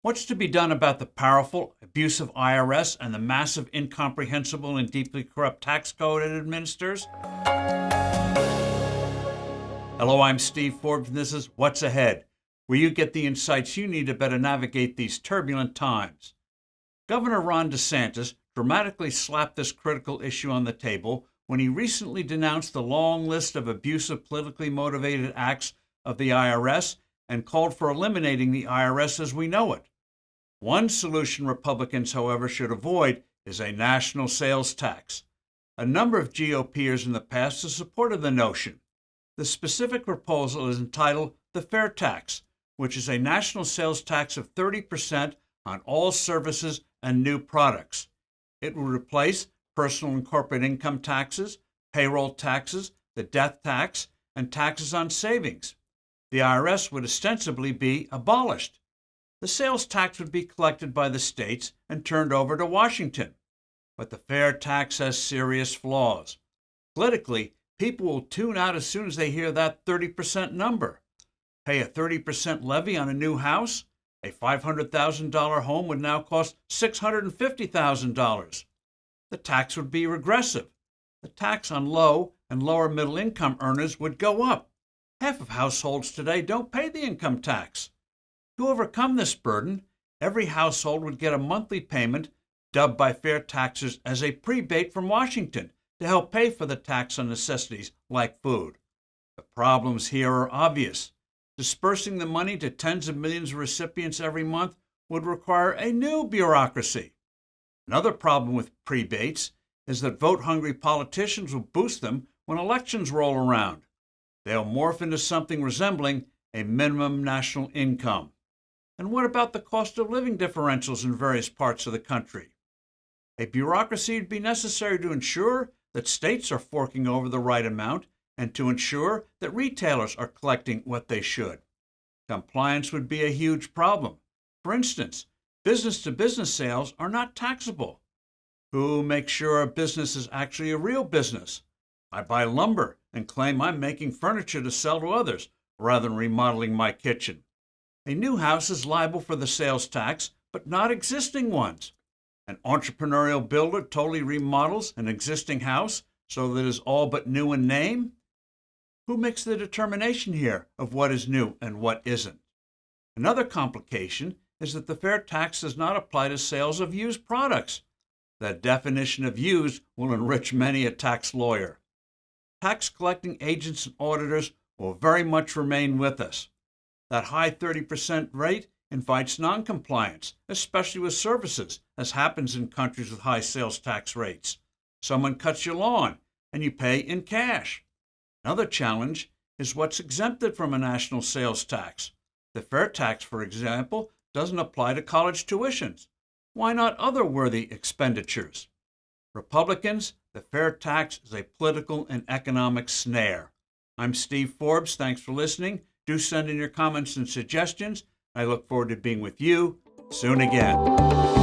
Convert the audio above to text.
What's to be done about the powerful, abusive IRS and the massive, incomprehensible, and deeply corrupt tax code it administers? Hello, I'm Steve Forbes, and this is What's Ahead, where you get the insights you need to better navigate these turbulent times. Governor Ron DeSantis dramatically slapped this critical issue on the table when he recently denounced the long list of abusive, politically motivated acts of the IRS and called for eliminating the IRS as we know it. One solution Republicans, however, should avoid is a national sales tax. A number of GOPers in the past have supported the notion. The specific proposal is entitled the Fair Tax, which is a national sales tax of 30% on all services and new products. It will replace personal and corporate income taxes, payroll taxes, the death tax, and taxes on savings. The IRS would ostensibly be abolished. The sales tax would be collected by the states and turned over to Washington. But the fair tax has serious flaws. Politically, people will tune out as soon as they hear that 30% number. Pay a 30% levy on a new house? A $500,000 home would now cost $650,000. The tax would be regressive. The tax on low and lower middle income earners would go up. Half of households today don't pay the income tax. To overcome this burden, every household would get a monthly payment dubbed by fair taxers as a prebate from Washington to help pay for the tax on necessities like food. The problems here are obvious. Dispersing the money to tens of millions of recipients every month would require a new bureaucracy. Another problem with prebates is that vote-hungry politicians will boost them when elections roll around. They'll morph into something resembling a minimum national income. And what about the cost of living differentials in various parts of the country? A bureaucracy would be necessary to ensure that states are forking over the right amount and to ensure that retailers are collecting what they should. Compliance would be a huge problem. For instance, business-to-business sales are not taxable. Who makes sure a business is actually a real business? I buy lumber and claim I'm making furniture to sell to others rather than remodeling my kitchen. A new house is liable for the sales tax, but not existing ones. An entrepreneurial builder totally remodels an existing house so that it is all but new in name? Who makes the determination here of what is new and what isn't? Another complication is that the fair tax does not apply to sales of used products. The definition of used will enrich many a tax lawyer. Tax collecting agents and auditors will very much remain with us. That high 30% rate invites noncompliance, especially with services, as happens in countries with high sales tax rates. Someone cuts your lawn, and you pay in cash. Another challenge is what's exempted from a national sales tax. The fair tax, for example, doesn't apply to college tuitions. Why not other worthy expenditures? Republicans, the fair tax is a political and economic snare. I'm Steve Forbes. Thanks for listening. Do send in your comments and suggestions. I look forward to being with you soon again.